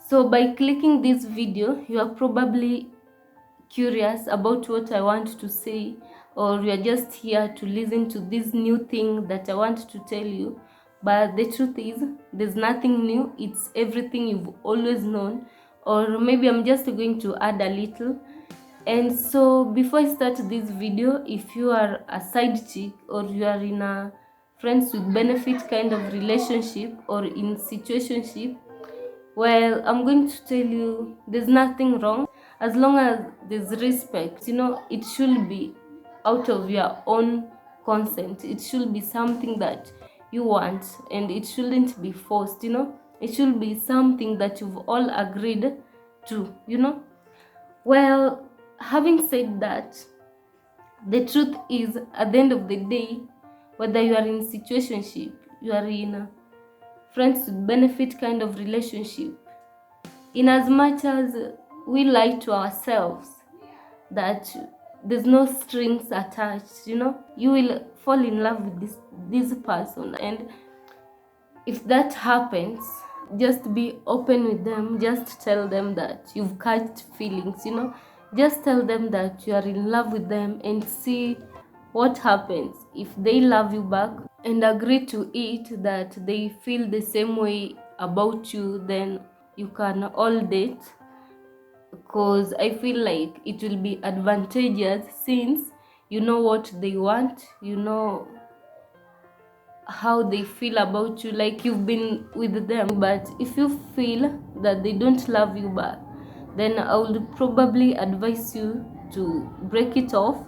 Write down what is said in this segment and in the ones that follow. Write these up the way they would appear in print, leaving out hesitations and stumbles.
So by clicking this video, you are probably curious about what I want to say, or you are just here to listen to this new thing that I want to tell you. But the truth is, there's nothing new. It's everything you've always known, or maybe I'm just going to add a little. And so before I start this video, if you are a side chick, or you are in a friends with benefit kind of relationship, or in situationship, well, I'm going to tell you there's nothing wrong as long as there's respect. It should be out of your own consent. It should be something that you want, and it shouldn't be forced. It should be something that you've all agreed to. Well, having said that, the truth is, at the end of the day, whether you are in situationship, you are in a friends with benefit kind of relationship, in as much as we lie to ourselves that there's no strings attached, you will fall in love with this person. And if that happens, just be open with them. Just tell them that you've catched feelings. Just tell them that you are in love with them, and see what happens. If they love you back and agree to it, that they feel the same way about you, then you can all date, because I feel like it will be advantageous, since you know what they want, you know how they feel about you, like you've been with them. But if you feel that they don't love you back, then I would probably advise you to break it off,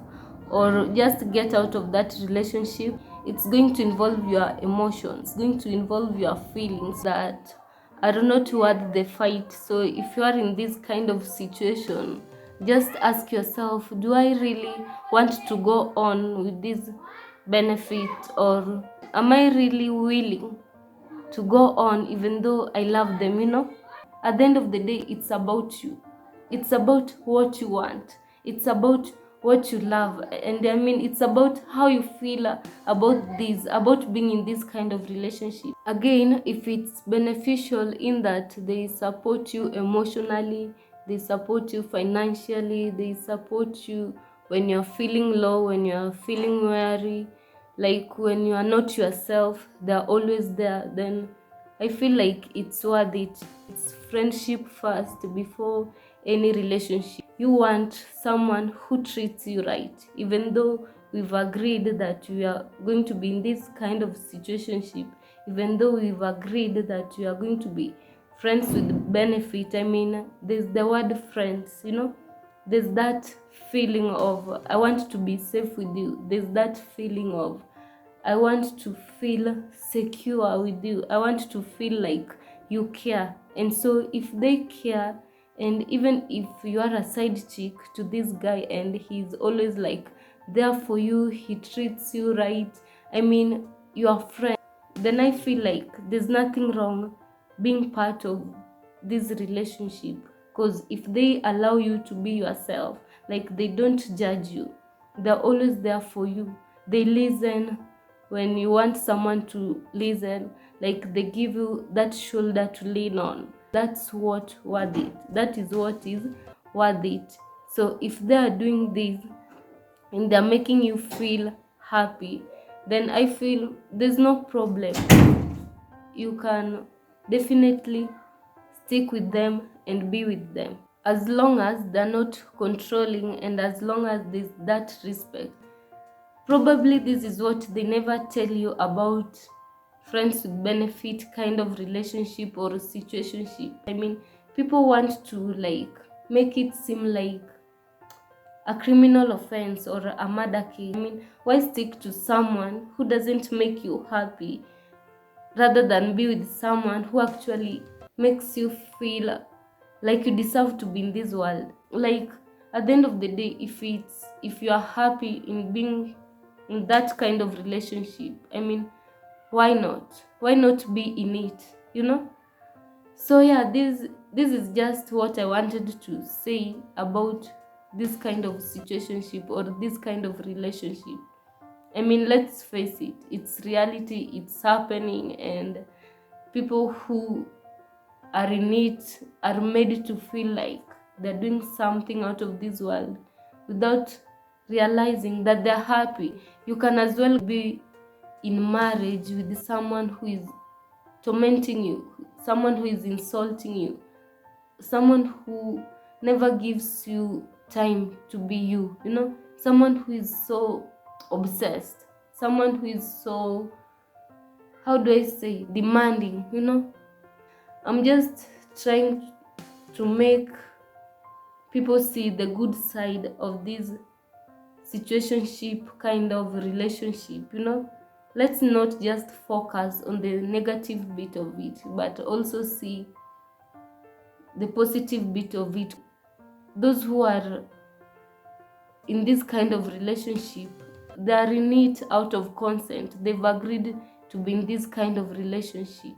or just get out of that relationship. It's going to involve your emotions, going to involve your feelings that are not worth the fight. So if you are in this kind of situation, just ask yourself, do I really want to go on with this benefit, or am I really willing to go on even though I love them? At the end of the day, it's about you. It's about what you want. It's about what you love. And I mean, it's about how you feel about being in this kind of relationship. Again, if it's beneficial in that they support you emotionally, they support you financially, they support you when you're feeling low, when you're feeling weary, like when you are not yourself, they're always there, then I feel like it's worth it. It's friendship first before any relationship. You want someone who treats you right, even though we've agreed that we are going to be in this kind of situationship, even though we've agreed that we are going to be friends with benefit. I mean, there's the word friends. There's that feeling of I want to be safe with you. There's that feeling of I want to feel secure with you. I want to feel like you care. And so if they care, and even if you are a side chick to this guy and he's always like there for you, he treats you right, I mean, you are friends, then I feel like there's nothing wrong being part of this relationship. Because if they allow you to be yourself, like they don't judge you, they're always there for you, they listen when you want someone to listen, like they give you that shoulder to lean on, that's what worth it. That is what is worth it. So if they are doing this and they're making you feel happy, then I feel there's no problem. You can definitely stick with them and be with them, as long as they're not controlling, and as long as there's that respect. Probably this is what they never tell you about friends with benefit kind of relationship or situationship. I mean, people want to like make it seem like a criminal offense or a murder case. I mean, why stick to someone who doesn't make you happy, rather than be with someone who actually makes you feel like you deserve to be in this world? Like, at the end of the day, if you are happy in being in that kind of relationship, I mean, why not be in it? So yeah, this is just what I wanted to say about this kind of situationship or this kind of relationship. I mean, let's face it, it's reality, it's happening, and people who are in it are made to feel like they're doing something out of this world without realizing that they're happy. You can as well be in marriage with someone who is tormenting you, someone who is insulting you, someone who never gives you time to be you, someone who is so obsessed, someone who is so, how do I say, demanding. I'm just trying to make people see the good side of this situationship kind of relationship. Let's not just focus on the negative bit of it, but also see the positive bit of it. Those who are in this kind of relationship, they are in it out of consent. They've agreed to be in this kind of relationship,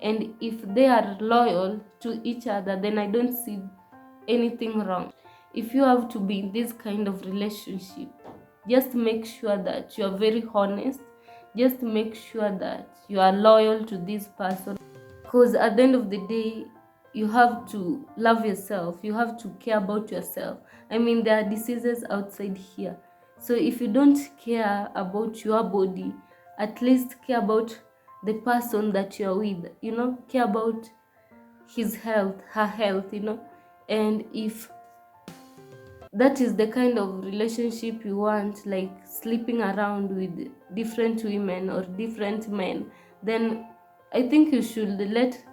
and if they are loyal to each other, then I don't see anything wrong. If you have to be in this kind of relationship, just make sure that you are very honest. Just make sure that you are loyal to this person, because at the end of the day, you have to love yourself, you have to care about yourself. I mean, there are diseases outside here, so if you don't care about your body, at least care about the person that you're with, care about his health, her health. And if that is the kind of relationship you want, like sleeping around with different women or different men, then I think you should let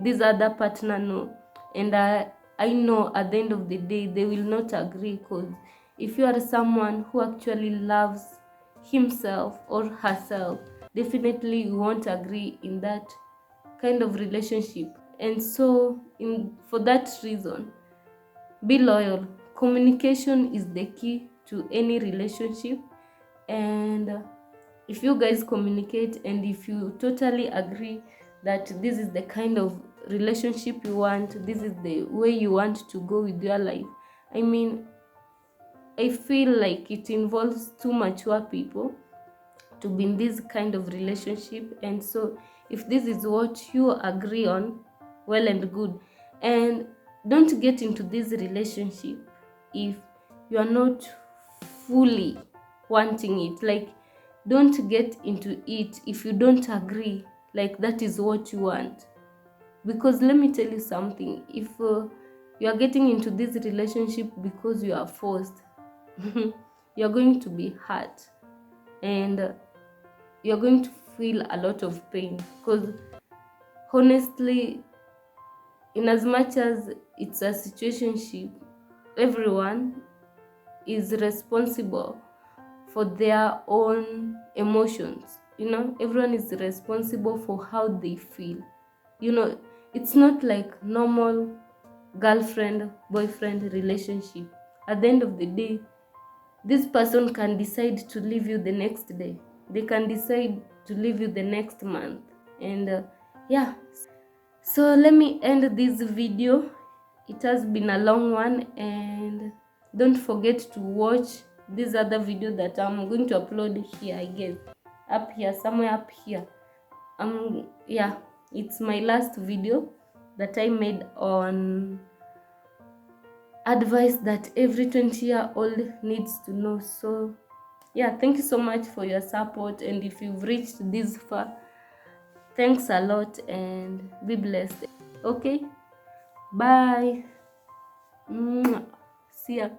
this other partner know. And I know at the end of the day they will not agree, because if you are someone who actually loves himself or herself, definitely you won't agree in that kind of relationship. And so for that reason, be loyal. Communication is the key to any relationship. And if you guys communicate, and if you totally agree that this is the kind of relationship you want, this is the way you want to go with your life, I mean, I feel like it involves two mature people to be in this kind of relationship. And so if this is what you agree on, well and good. And don't get into this relationship if you are not fully wanting it. Like, don't get into it if you don't agree, like that is what you want. Because let me tell you something, if you are getting into this relationship because you are forced, you're going to be hurt, and you're going to feel a lot of pain. Because honestly, in as much as it's a situationship, everyone is responsible for their own emotions. Everyone is responsible for how they feel. It's not like normal girlfriend boyfriend relationship. At the end of the day, this person can decide to leave you the next day, they can decide to leave you the next month. And yeah, so let me end this video. It has been a long one, and don't forget to watch this other video that I'm going to upload here, I guess up here, somewhere up here. Yeah, it's my last video that I made on advice that every 20-year-old needs to know. So yeah, thank you so much for your support, and if you've reached this far, thanks a lot, and be blessed. Okay, bye. See ya.